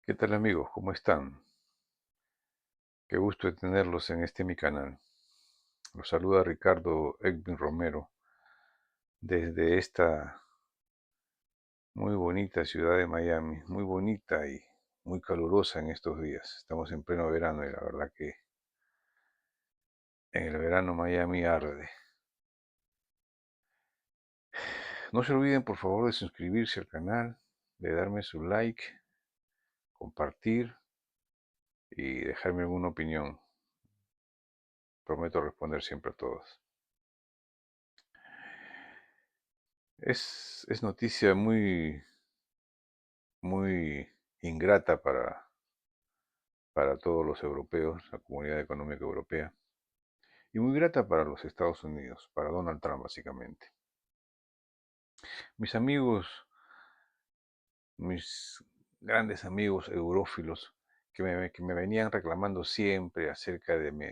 ¿Qué tal amigos? ¿Cómo están? Qué gusto de tenerlos en este mi canal. Los saluda Ricardo Egvin Romero desde esta muy bonita ciudad de Miami, muy bonita y muy calurosa en estos días. Estamos en pleno verano y la verdad que en el verano Miami arde. No se olviden por favor de suscribirse al canal, de darme su like, compartir y dejarme alguna opinión. Prometo responder siempre a todos. Es noticia muy ingrata para todos los europeos, la Comunidad Económica Europea, y muy grata para los Estados Unidos, para Donald Trump básicamente. Mis amigos, mis grandes amigos eurófilos, que me venían reclamando siempre acerca de mi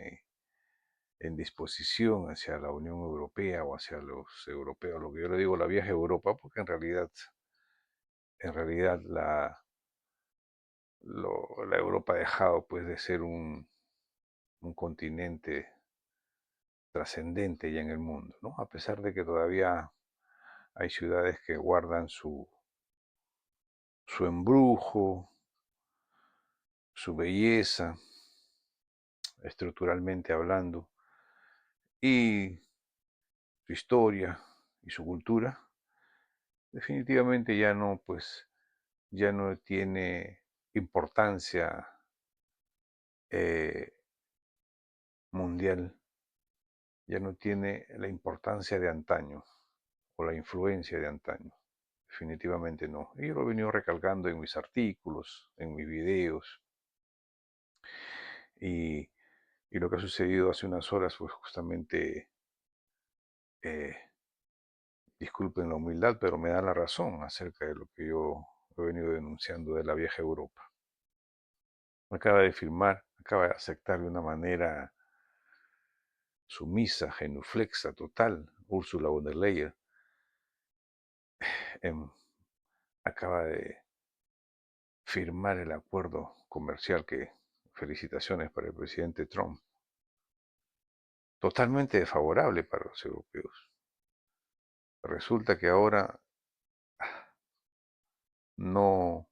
indisposición hacia la Unión Europea o hacia los europeos, lo que yo le digo la vieja Europa, porque en realidad la Europa ha dejado pues de ser un continente trascendente ya en el mundo, ¿no? A pesar de que todavía hay ciudades que guardan su embrujo, su belleza, estructuralmente hablando, y su historia y su cultura, definitivamente ya no, pues, ya no tiene importancia eh, mundial, ya no tiene la importancia de antaño o la influencia de antaño. Definitivamente no. Y yo lo he venido recalcando en mis artículos, en mis videos, y, y lo que ha sucedido hace unas horas fue justamente, eh, disculpen la humildad, pero me da la razón acerca de lo que yo he venido denunciando de la vieja Europa. Acaba de firmar, acaba de aceptar de una manera sumisa, genuflexa, total, Ursula von der Leyen, em, acaba de firmar el acuerdo comercial que, felicitaciones para el presidente Trump, totalmente desfavorable para los europeos. Resulta que ahora no,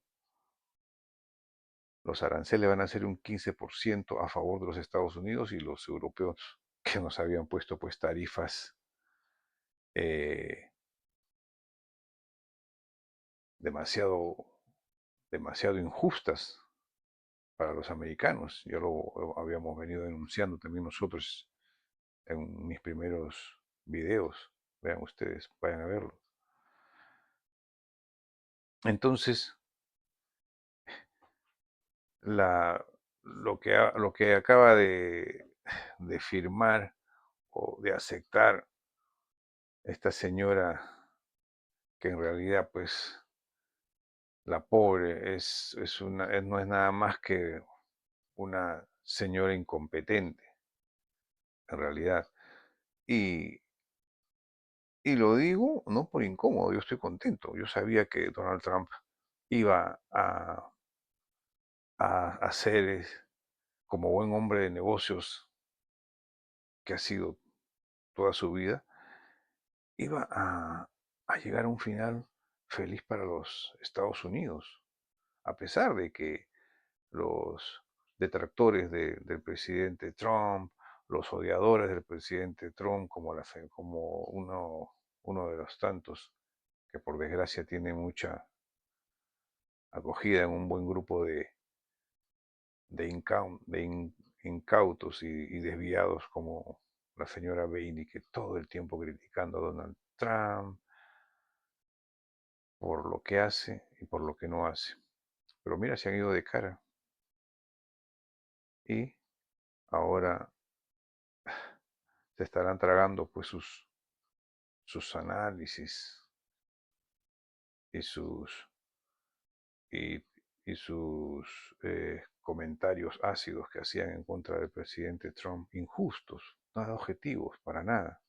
los aranceles van a ser un 15% a favor de los Estados Unidos y los europeos que nos habían puesto pues tarifas eh, demasiado, demasiado injustas para los americanos. Ya lo habíamos venido denunciando también nosotros en mis primeros videos. Vean ustedes, vayan a verlo. Entonces, lo que acaba de firmar o de aceptar esta señora, que en realidad pues la pobre no es nada más que una señora incompetente, en realidad. Y, y lo digo no por incómodo, yo estoy contento. Yo sabía que Donald Trump iba a hacer, como buen hombre de negocios que ha sido toda su vida, iba a llegar a un final feliz para los Estados Unidos, a pesar de que los detractores del presidente Trump, los odiadores del presidente Trump, como uno de los tantos que por desgracia tiene mucha acogida en un buen grupo de incautos y desviados como la señora Bailey, que todo el tiempo criticando a Donald Trump por lo que hace y por lo que no hace. Pero mira, se han ido de cara y ahora se estarán tragando pues sus análisis y y, y sus comentarios ácidos que hacían en contra del presidente Trump, injustos, nada objetivos, para nada.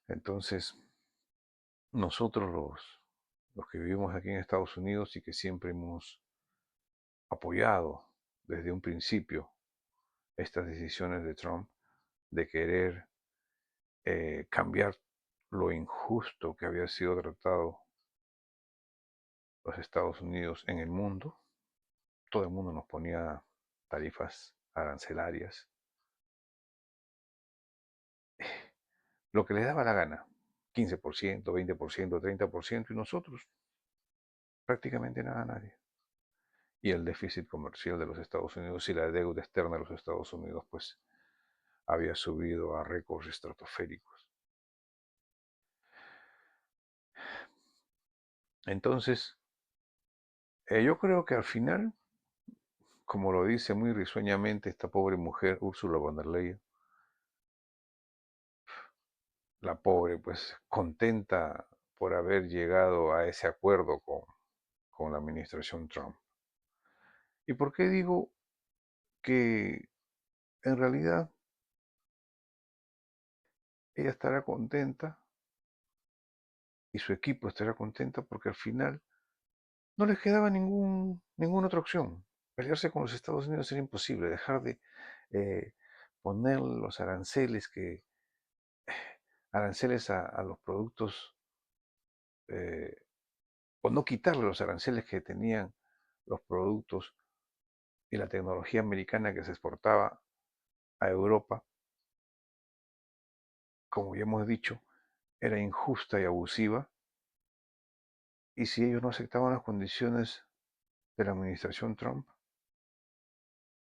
Entonces, nosotros los que vivimos aquí en Estados Unidos y que siempre hemos apoyado desde un principio estas decisiones de Trump de querer cambiar lo injusto que había sido tratado los Estados Unidos en el mundo. Todo el mundo nos ponía tarifas arancelarias, lo que les daba la gana, 15%, 20%, 30%, y nosotros prácticamente nada, nadie. Y el déficit comercial de los Estados Unidos y la deuda externa de los Estados Unidos, pues había subido a récords estratosféricos. Entonces, yo creo que al final, como lo dice muy risueñamente esta pobre mujer, Ursula von der Leyen, la pobre, pues contenta por haber llegado a ese acuerdo con la administración Trump. ¿Y por qué digo que en realidad ella estará contenta y su equipo estará contenta? Porque al final no les quedaba ninguna otra opción. Pelearse con los Estados Unidos era imposible, dejar de eh, poner los aranceles a los productos, eh, o no quitarle los aranceles que tenían los productos y la tecnología americana que se exportaba a Europa, como ya hemos dicho, era injusta y abusiva, y si ellos no aceptaban las condiciones de la administración Trump,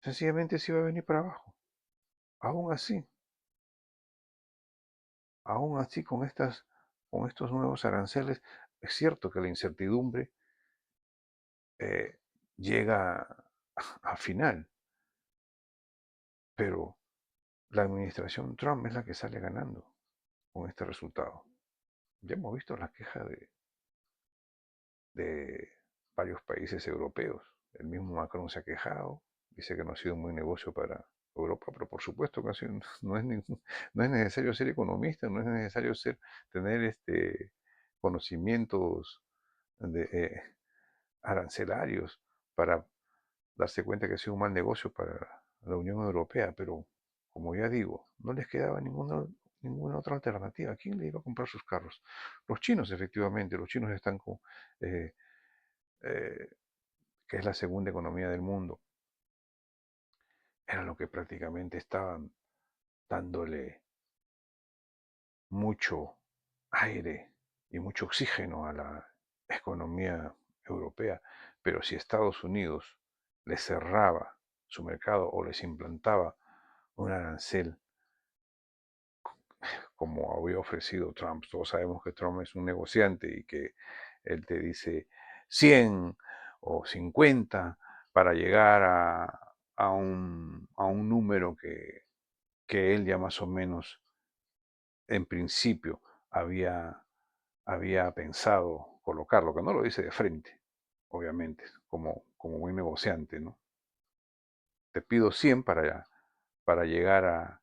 sencillamente se iba a venir para abajo. Aún así, aún así con estos nuevos aranceles, es cierto que la incertidumbre eh, llega al final, pero la administración Trump es la que sale ganando con este resultado. Ya hemos visto las quejas de varios países europeos. El mismo Macron se ha quejado, dice que no ha sido muy negocio para Europa, pero por supuesto que no, no es necesario ser economista, no es necesario tener conocimientos arancelarios para darse cuenta que ha sido un mal negocio para la Unión Europea, pero como ya digo, no les quedaba ninguna otra alternativa. ¿Quién le iba a comprar sus carros? Los chinos, efectivamente, los chinos están eh, eh, que es la segunda economía del mundo, era lo que prácticamente estaban dándole mucho aire y mucho oxígeno a la economía europea. Pero si Estados Unidos les cerraba su mercado o les implantaba un arancel como había ofrecido Trump, todos sabemos que Trump es un negociante y que él te dice 100 o 50 para llegar a un número que él ya más o menos en principio había pensado colocarlo, que no lo dice de frente, obviamente, como buen negociante, ¿no? Te pido 100 para llegar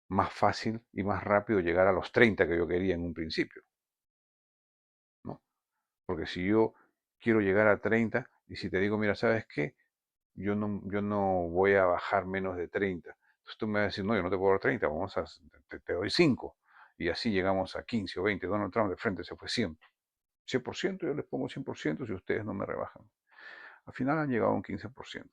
más fácil y más rápido llegar a los 30 que yo quería en un principio, ¿no? Porque si yo quiero llegar a 30 y si te digo, mira, ¿sabes qué? Yo no voy a bajar menos de 30. Entonces tú me vas a decir, no, yo no te puedo dar 30, te doy 5. Y así llegamos a 15 o 20. Donald Trump de frente se fue 100. 100%, yo les pongo 100% si ustedes no me rebajan. Al final han llegado a un 15%.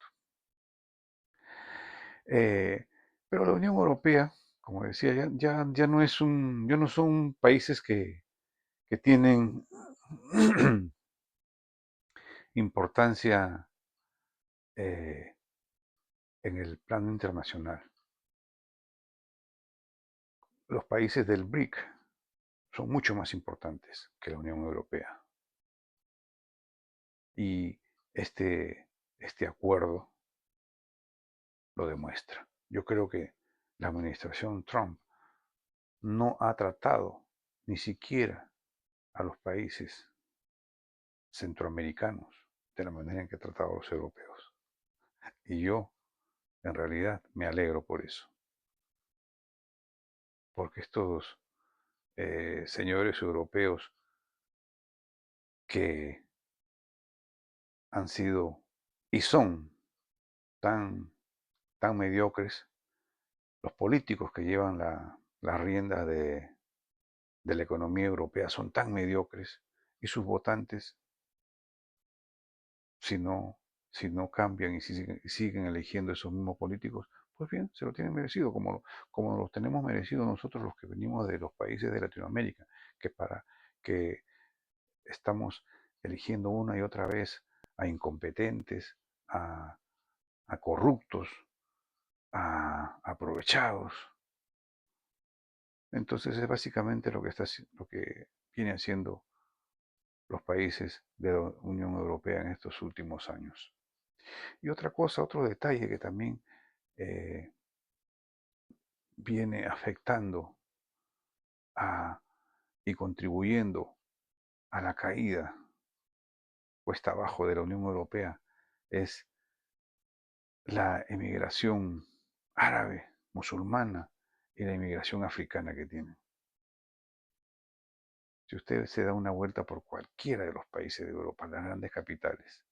Eh, pero la Unión Europea, como decía, ya no son países que tienen importancia eh, en el plano internacional. Los países del BRIC son mucho más importantes que la Unión Europea. Y este acuerdo lo demuestra. Yo creo que la administración Trump no ha tratado ni siquiera a los países centroamericanos de la manera en que ha tratado a los europeos. Y yo, en realidad, me alegro por eso. Porque estos señores europeos que han sido Y son tan, tan mediocres los políticos que llevan las riendas de la economía europea, son tan mediocres y sus votantes, si no, si no cambian y si siguen eligiendo esos mismos políticos, pues bien, se lo tienen merecido, como los tenemos merecido nosotros los que venimos de los países de Latinoamérica, que para que estamos eligiendo una y otra vez a incompetentes, a, a corruptos, a aprovechados. Entonces es básicamente lo que viene haciendo los países de la Unión Europea en estos últimos años. Y otra cosa, otro detalle que también eh, viene afectando a, y contribuyendo a la caída cuesta abajo de la Unión Europea es la emigración árabe, musulmana y la inmigración africana que tienen. Si usted se da una vuelta por cualquiera de los países de Europa, las grandes capitales,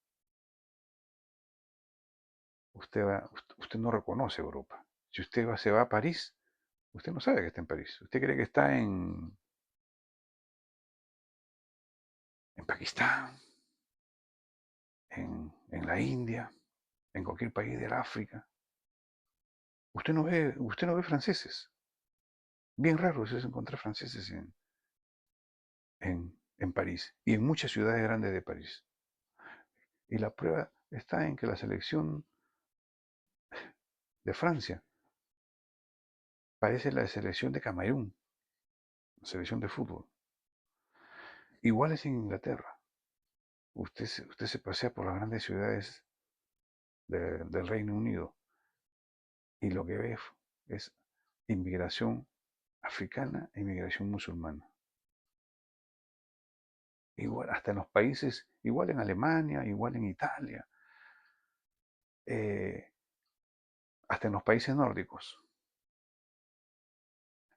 usted no reconoce Europa. Si usted se va a París, usted no sabe que está en París. Usted cree que está en Pakistán, en la India, en cualquier país del África. Usted no ve franceses. Bien raro es encontrar franceses en París y en muchas ciudades grandes de París. Y la prueba está en que la selección de Francia parece la selección de Camerún, la selección de fútbol. Igual es en Inglaterra. Usted se pasea por las grandes ciudades del Reino Unido y lo que ve es inmigración africana e inmigración musulmana. Igual, hasta en los países, igual en Alemania, igual en Italia, eh, hasta en los países nórdicos.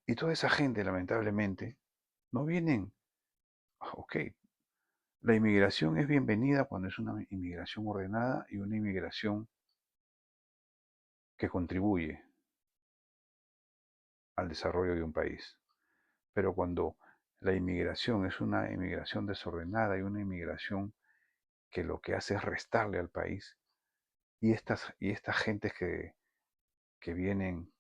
Y toda esa gente, lamentablemente, no vienen, ok, la inmigración es bienvenida cuando es una inmigración ordenada y una inmigración que contribuye al desarrollo de un país. Pero cuando la inmigración es una inmigración desordenada y una inmigración que lo que hace es restarle al país, y estas gentes que vienen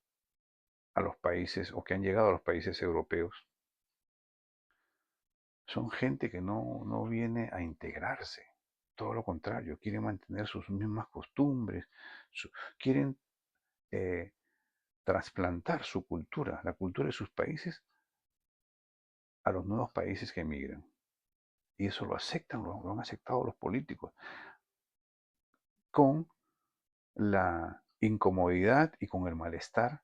a los países o que han llegado a los países europeos, son gente que no viene a integrarse. Todo lo contrario, quieren mantener sus mismas costumbres, quieren eh, trasplantar su cultura, la cultura de sus países, a los nuevos países que emigran. Y eso lo aceptan, lo han aceptado los políticos, con la incomodidad y con el malestar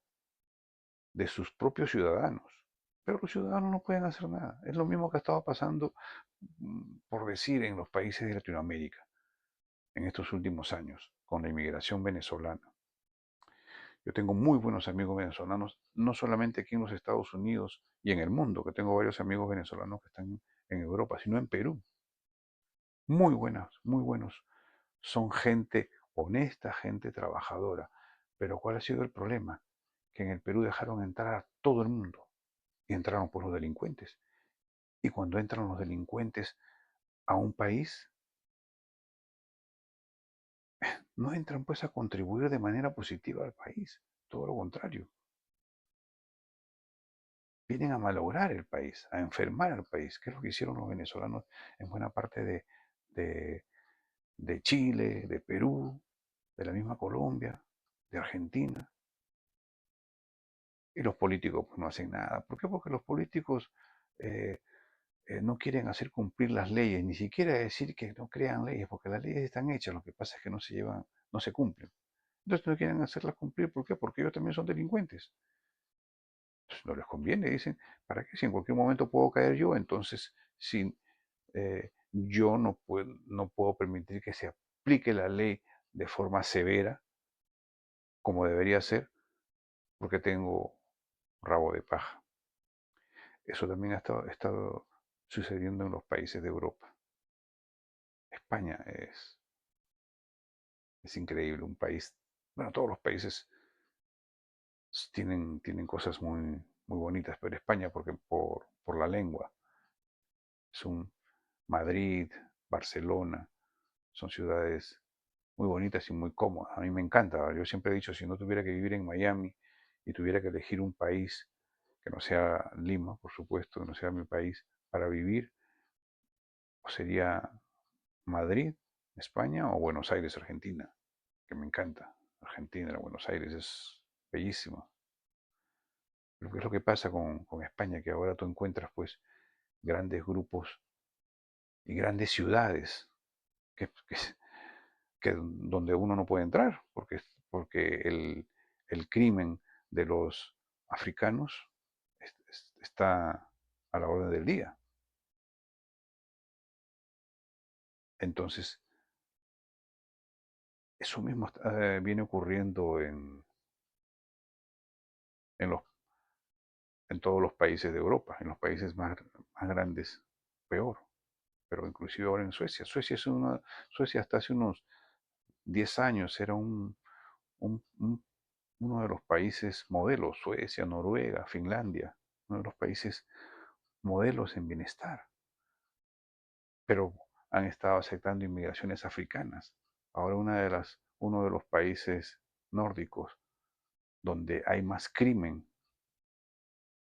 de sus propios ciudadanos. Pero los ciudadanos no pueden hacer nada. Es lo mismo que ha estado pasando, por decir, en los países de Latinoamérica en estos últimos años, con la inmigración venezolana. Yo tengo muy buenos amigos venezolanos, no solamente aquí en los Estados Unidos y en el mundo, que tengo varios amigos venezolanos que están en Europa, sino en Perú. Muy buenas, muy buenos. Son gente honesta, gente trabajadora. Pero ¿cuál ha sido el problema? Que en el Perú dejaron entrar a todo el mundo y entraron por los delincuentes. Y cuando entran los delincuentes a un país, no entran pues a contribuir de manera positiva al país. Todo lo contrario. Vienen a malograr el país, a enfermar al país, que es lo que hicieron los venezolanos en buena parte de, de Chile, de Perú, de la misma Colombia, de Argentina. Y los políticos pues, no hacen nada. ¿Por qué? Porque los políticos eh, no quieren hacer cumplir las leyes, ni siquiera decir que no crean leyes, porque las leyes están hechas, lo que pasa es que no se llevan, no se cumplen. Entonces no quieren hacerlas cumplir, ¿por qué? Porque ellos también son delincuentes. Pues no les conviene, dicen, ¿para qué? Si en cualquier momento puedo caer yo, entonces si yo no puedo permitir que se aplique la ley de forma severa, como debería ser, porque tengo rabo de paja. Eso también ha estado sucediendo en los países de Europa. España es Es increíble, un país, bueno, todos los países tienen cosas muy bonitas, pero España, porque por la lengua, es un Madrid, Barcelona, son ciudades muy bonitas y muy cómodas. A mí me encanta. Yo siempre he dicho, si no tuviera que vivir en Miami y tuviera que elegir un país que no sea Lima, por supuesto, que no sea mi país, para vivir, o sería Madrid, España, o Buenos Aires, Argentina, que me encanta. Argentina, Buenos Aires es bellísimo. Pero ¿qué es lo que pasa con España? Que ahora tú encuentras pues grandes grupos y grandes ciudades que, que, donde uno no puede entrar, porque el crimen de los africanos está a la orden del día. Entonces, eso mismo viene ocurriendo en, los, en todos los países de Europa, en los países más grandes, peor, pero inclusive ahora en Suecia. Suecia hasta hace unos 10 años era uno de los países modelos, Suecia, Noruega, Finlandia, uno de los países modelos en bienestar, pero han estado aceptando inmigraciones africanas. Ahora uno de los países nórdicos donde hay más crimen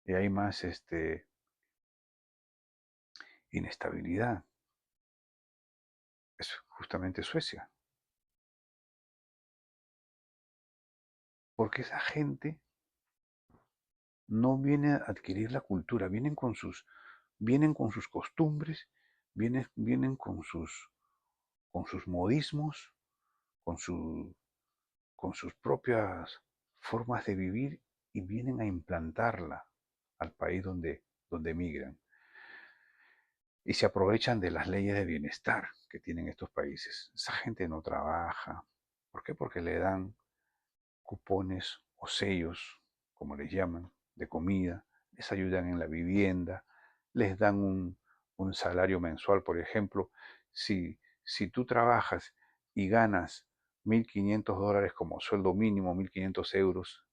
y hay más inestabilidad es justamente Suecia, porque esa gente no viene a adquirir la cultura, vienen con sus costumbres, vienen con sus modismos, con, su, con sus propias formas de vivir y vienen a implantarla al país donde emigran. Y se aprovechan de las leyes de bienestar que tienen estos países. Esa gente no trabaja. ¿Por qué? Porque le dan cupones o sellos, como les llaman, de comida, les ayudan en la vivienda, les dan un salario mensual, por ejemplo, si tú trabajas y ganas $1.500 como sueldo mínimo, 1.500 euros,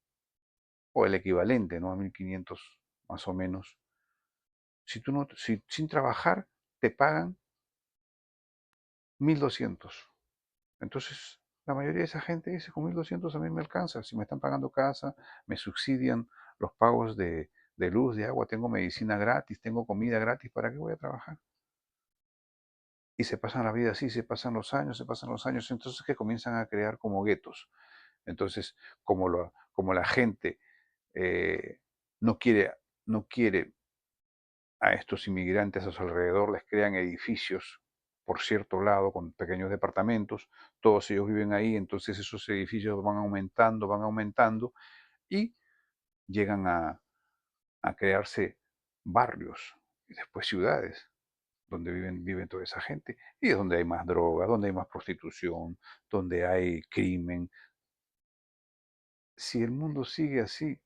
o el equivalente, ¿no? A 1.500 más o menos, si tú no, si, sin trabajar te pagan 1.200. Entonces, la mayoría de esa gente dice, con 1.200 a mí me alcanza. Si me están pagando casa, me subsidian los pagos de luz, de agua, tengo medicina gratis, tengo comida gratis, ¿para qué voy a trabajar? Y se pasan la vida así, se pasan los años, entonces que comienzan a crear como guetos. Entonces, como la gente eh, no quiere, no quiere a estos inmigrantes a su alrededor, les crean edificios por cierto lado con pequeños departamentos, todos ellos viven ahí, entonces esos edificios van aumentando y llegan a crearse barrios y después ciudades donde viven toda esa gente y es donde hay más drogas, donde hay más prostitución, donde hay crimen. Si el mundo sigue así,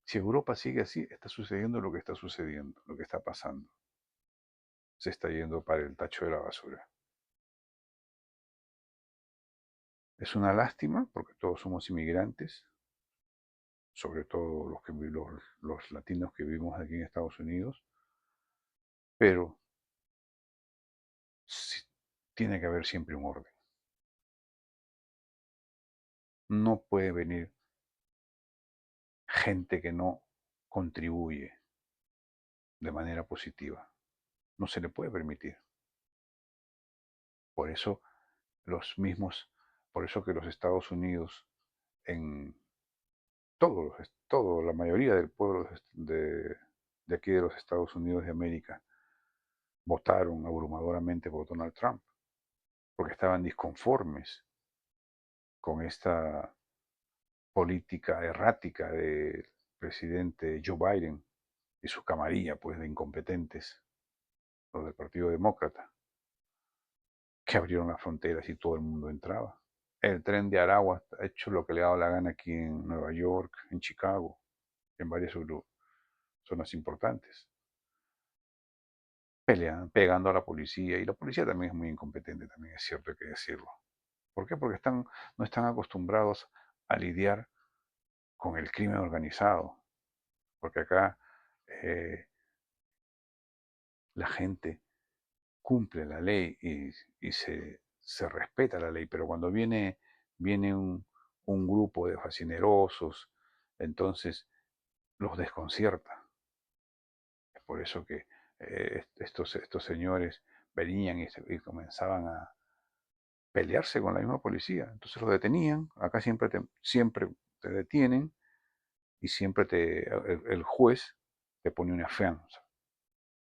si Europa sigue así, está sucediendo lo que está sucediendo, lo que está pasando. Se está yendo para el tacho de la basura. Es una lástima porque todos somos inmigrantes, sobre todo los latinos que vivimos aquí en Estados Unidos, pero sí, tiene que haber siempre un orden. No puede venir gente que no contribuye de manera positiva. No se le puede permitir. Por eso los mismos, por eso que los Estados Unidos, en la mayoría del pueblo de aquí de los Estados Unidos de América, votaron abrumadoramente por Donald Trump, porque estaban disconformes con esta política errática del presidente Joe Biden y su camarilla pues, de incompetentes, los del Partido Demócrata, que abrieron las fronteras y todo el mundo entraba. El tren de Aragua ha hecho lo que le ha dado la gana aquí en Nueva York, en Chicago, en varias zonas importantes. Pelean, pegando a la policía, y la policía también es muy incompetente, también es cierto, hay que decirlo. ¿Por qué? Porque no están acostumbrados a lidiar con el crimen organizado. Porque acá eh, la gente cumple la ley y se respeta la ley, pero cuando viene un grupo de facinerosos, entonces los desconcierta. Es por eso que estos señores venían y comenzaban a pelearse con la misma policía. Entonces los detenían, acá siempre te detienen y siempre el juez te pone una fianza.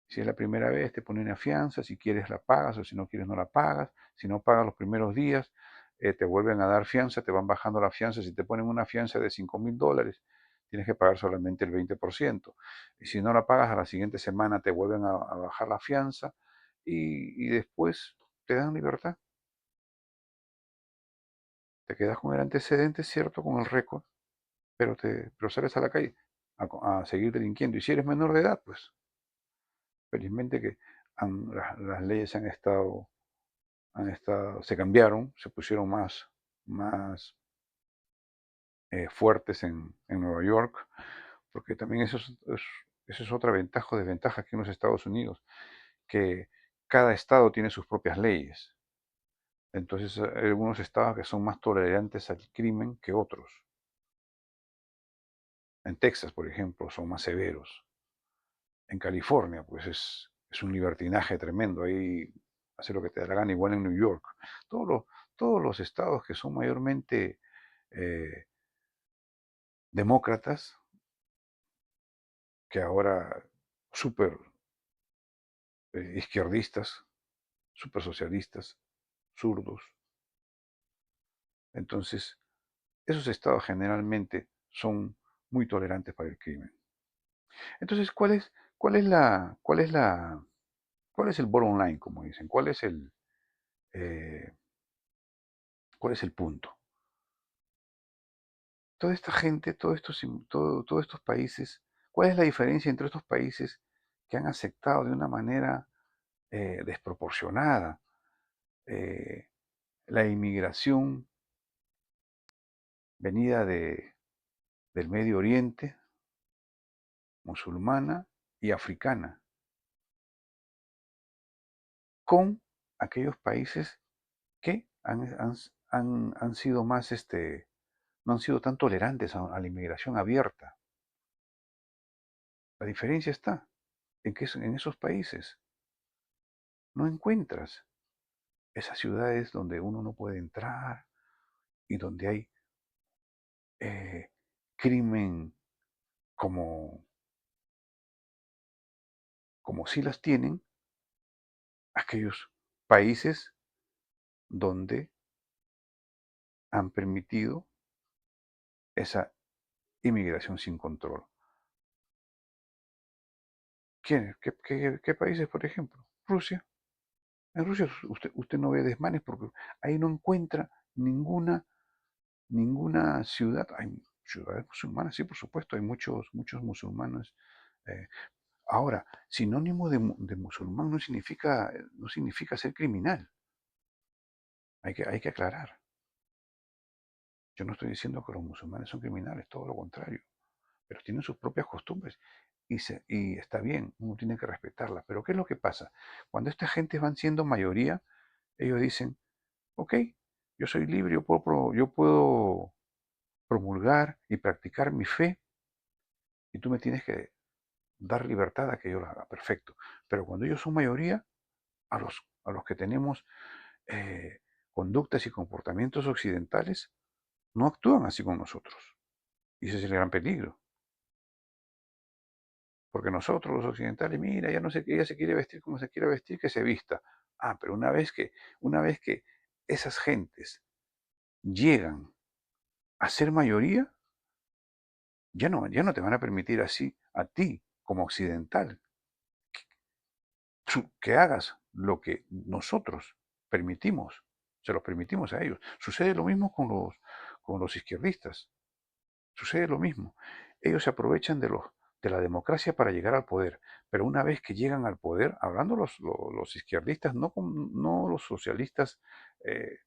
Si es la primera vez, te pone una fianza, si quieres la pagas o si no quieres no la pagas. Si no pagas los primeros días, te vuelven a dar fianza, te van bajando la fianza. Si te ponen una fianza de $5,000, tienes que pagar solamente el 20%. Y si no la pagas, a la siguiente semana te vuelven a bajar la fianza y después te dan libertad. Te quedas con el antecedente, cierto, con el récord, pero sales a la calle a seguir delinquiendo. Y si eres menor de edad, pues felizmente que las leyes se cambiaron, se pusieron más fuertes en Nueva York, porque también eso es otra ventaja o desventaja aquí en los Estados Unidos, que cada estado tiene sus propias leyes. Entonces hay algunos estados que son más tolerantes al crimen que otros. En Texas, por ejemplo, son más severos. En California, pues es un libertinaje tremendo. Ahí hace lo que te da la gana, igual en New York. Todos los, todos los estados que son mayormente eh, demócratas, que ahora súper izquierdistas, súper socialistas, zurdos. Entonces, esos estados generalmente son muy tolerantes para el crimen. Entonces, cuál es el bottom line, como dicen? Eh, ¿Cuál es el punto? Toda esta gente, todos estos países, ¿cuál es la diferencia entre estos países que han aceptado de una manera desproporcionada eh, la inmigración venida del Medio Oriente, musulmana y africana, con aquellos países que han sido más, no han sido tan tolerantes a la inmigración abierta? La diferencia está en que en esos países no encuentras esas ciudades donde uno no puede entrar y donde hay eh, crimen como, como si las tienen aquellos países donde han permitido esa inmigración sin control. ¿Qué países, por ejemplo? Rusia. En Rusia usted no ve desmanes porque ahí no encuentra ninguna ciudad. Hay ciudades musulmanas, sí, por supuesto, hay muchos musulmanes. eh, Ahora, sinónimo de musulmán no significa ser criminal. Hay que aclarar. Yo no estoy diciendo que los musulmanes son criminales, todo lo contrario, pero tienen sus propias costumbres y está bien, uno tiene que respetarlas. Pero ¿qué es lo que pasa? Cuando esta gente van siendo mayoría, ellos dicen, ok, yo soy libre, yo puedo promulgar y practicar mi fe y tú me tienes que dar libertad a que yo la haga. Perfecto. Pero cuando ellos son mayoría, a los que tenemos eh, conductas y comportamientos occidentales, no actúan así con nosotros. Y ese es el gran peligro. Porque nosotros, los occidentales, mira, ya no sé, ella se quiere vestir como se quiere vestir, que se vista. Ah, pero una vez que esas gentes llegan a ser mayoría, ya no te van a permitir así a ti, como occidental, que hagas lo que nosotros permitimos, se los permitimos a ellos. Sucede lo mismo con los izquierdistas. Sucede lo mismo. Ellos se aprovechan de la democracia para llegar al poder, pero una vez que llegan al poder, hablando los izquierdistas, no los socialistas eh,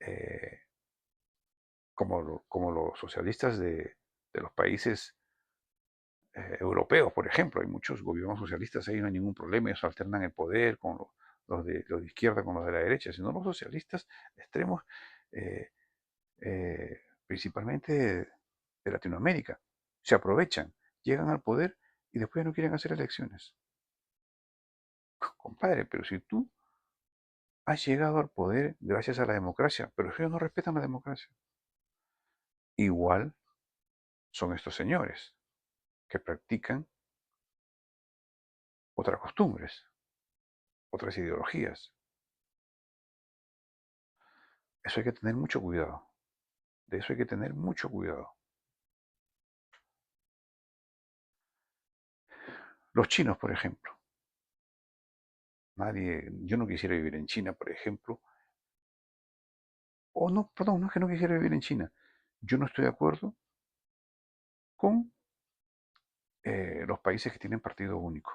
eh, como los socialistas de los países europeos, por ejemplo. Hay muchos gobiernos socialistas, ahí no hay ningún problema, ellos alternan el poder con los de izquierda con los de la derecha, sino los socialistas extremos, eh, principalmente de Latinoamérica, se aprovechan, llegan al poder y después no quieren hacer elecciones. Compadre, pero si tú has llegado al poder gracias a la democracia, pero ellos no respetan la democracia. Igual son estos señores que practican otras costumbres, otras ideologías. Eso hay que tener mucho cuidado. De eso hay que tener mucho cuidado. Los chinos, por ejemplo. Yo no quisiera vivir en China, por ejemplo. O no, perdón, no es que no quisiera vivir en China. Yo no estoy de acuerdo con los países que tienen partido único.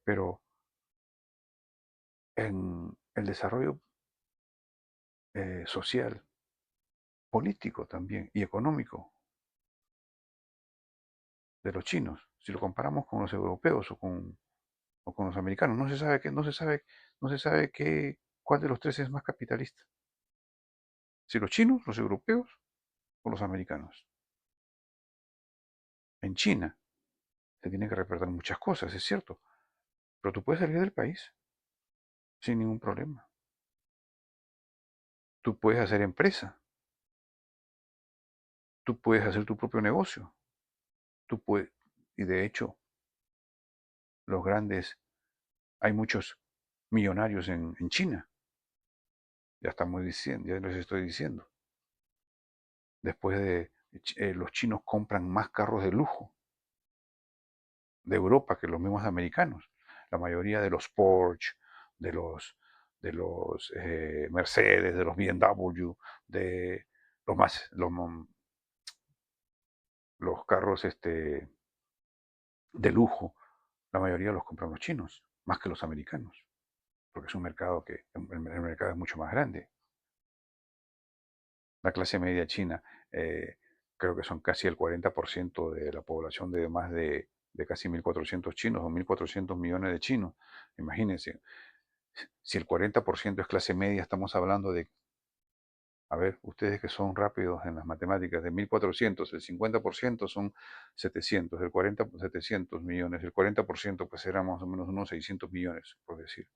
Pero en el desarrollo social, político también y económico de los chinos, si lo comparamos con los europeos o con los americanos, no se sabe cuál de los tres es más capitalista. Si los chinos, los europeos o los americanos. En China se tienen que respetar muchas cosas, es cierto, pero tú puedes salir del país sin ningún problema. Tú puedes hacer empresa, tú puedes hacer tu propio negocio, tú puedes, y de hecho, los grandes, hay muchos millonarios en China, ya estamos diciendo, ya les estoy diciendo. Después los chinos compran más carros de lujo de Europa que los mismos americanos. La mayoría de los Porsche, de los Mercedes, de los BMW, de los más, los carros de lujo, la mayoría los compran los chinos, más que los americanos, porque es un mercado el mercado es mucho más grande. La clase media china, creo que son casi el 40% de la población de más de casi 1.400 chinos o 1.400 millones de chinos. Imagínense, si el 40% es clase media, estamos hablando de, a ver, ustedes que son rápidos en las matemáticas, de 1.400, el 50% son 700, el 40, 700 millones, el 40% pues será más o menos unos 600 millones, por decir.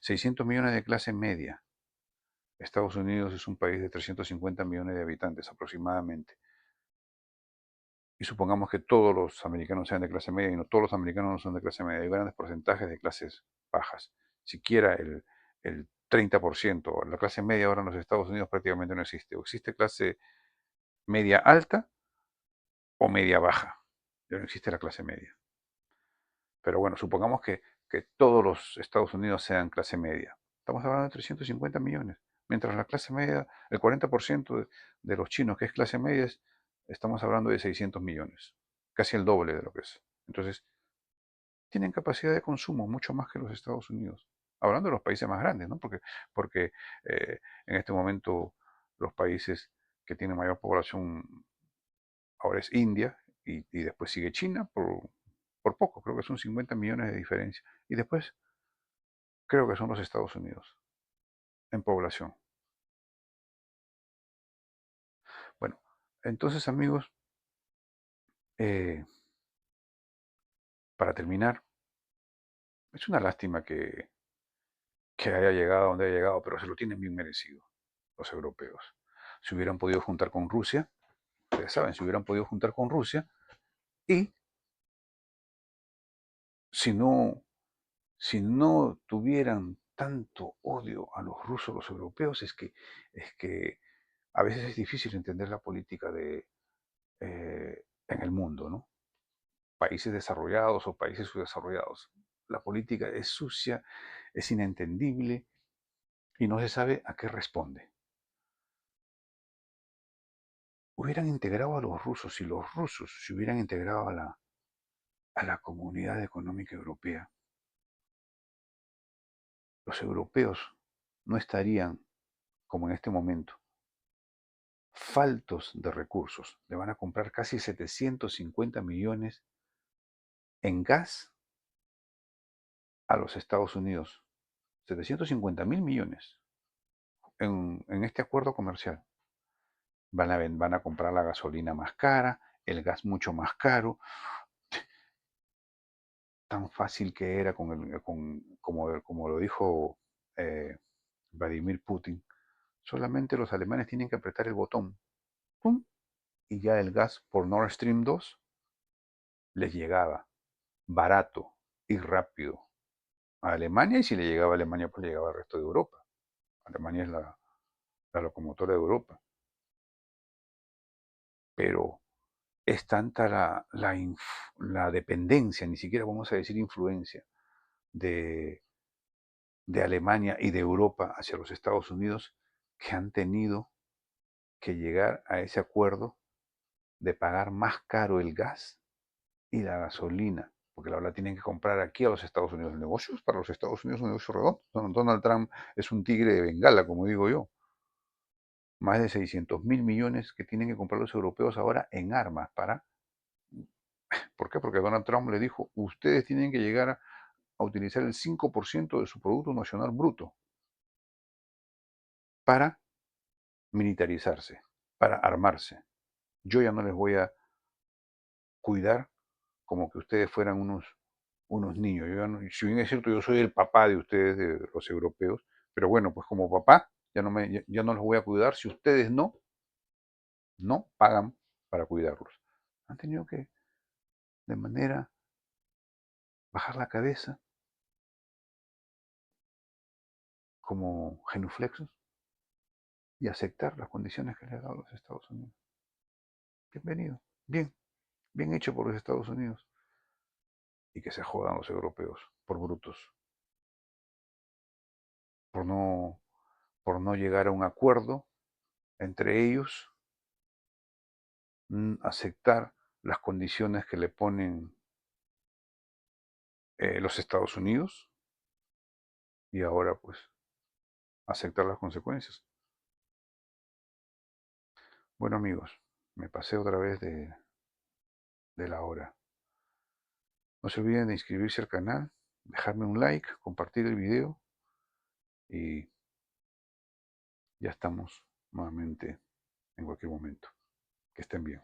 600 millones de clase media. Estados Unidos es un país de 350 millones de habitantes aproximadamente. Y supongamos que todos los americanos sean de clase media, y no todos los americanos no son de clase media, hay grandes porcentajes de clases bajas. Siquiera el 30%, la clase media ahora en los Estados Unidos prácticamente no existe. O existe clase media alta o media baja. Ya no existe la clase media. Pero bueno, supongamos que todos los Estados Unidos sean clase media. Estamos hablando de 350 millones. Mientras la clase media, el 40% de los chinos que es clase media, estamos hablando de 600 millones. Casi el doble de lo que es. Entonces, tienen capacidad de consumo mucho más que los Estados Unidos. Hablando de los países más grandes, ¿no? Porque en este momento los países que tienen mayor población ahora es India y después sigue China por poco, creo que son 50 millones de diferencia. Y después creo que son los Estados Unidos en población. Bueno, entonces amigos, eh, para terminar, es una lástima que haya llegado a donde haya llegado, pero se lo tienen bien merecido los europeos. Si hubieran podido juntar con Rusia, ustedes saben, si hubieran podido juntar con Rusia y si no, si no tuvieran tanto odio a los rusos, los europeos, es que a veces es difícil entender la política en el mundo, ¿no? Países desarrollados o países subdesarrollados. La política es sucia, es inentendible y no se sabe a qué responde. Hubieran integrado a los rusos, si los rusos se hubieran integrado a la Comunidad Económica Europea, los europeos no estarían, como en este momento, faltos de recursos. Le van a comprar casi 750 millones en gas a los Estados Unidos. 750.000 millones en este acuerdo comercial. Van a comprar la gasolina más cara, el gas mucho más caro. Tan fácil que era como lo dijo eh, Vladimir Putin. Solamente los alemanes tienen que apretar el botón, ¡pum!, y ya el gas por Nord Stream 2 les llegaba barato y rápido a Alemania, y si le llegaba a Alemania, pues le llegaba al resto de Europa. Alemania es la locomotora de Europa. Pero es tanta la dependencia, ni siquiera vamos a decir influencia, de, de Alemania y de Europa hacia los Estados Unidos, que han tenido que llegar a ese acuerdo de pagar más caro el gas y la gasolina, porque la tienen que comprar aquí a los Estados Unidos. El negocio es para los Estados Unidos un negocio redondo. Donald Trump es un tigre de Bengala, como digo yo. Más de 600.000 millones que tienen que comprar los europeos ahora en armas para... ¿Por qué? Porque Donald Trump le dijo, ustedes tienen que llegar a utilizar el 5% de su Producto Nacional Bruto para militarizarse, para armarse. Yo ya no les voy a cuidar como que ustedes fueran unos niños. Yo si bien es cierto, yo soy el papá de ustedes, de los europeos, pero bueno, pues como papá ya no los voy a cuidar si ustedes no pagan para cuidarlos. Han tenido que, de manera, bajar la cabeza como genuflexos y aceptar las condiciones que les ha dado los Estados Unidos. Bienvenido. Bien hecho por los Estados Unidos. Y que se jodan los europeos por brutos, por no, por no llegar a un acuerdo entre ellos, aceptar las condiciones que le ponen los Estados Unidos, y ahora pues aceptar las consecuencias. Bueno amigos, me pasé otra vez de la hora. No se olviden de inscribirse al canal, dejarme un like, compartir el video, y ya estamos nuevamente en cualquier momento. Que estén bien.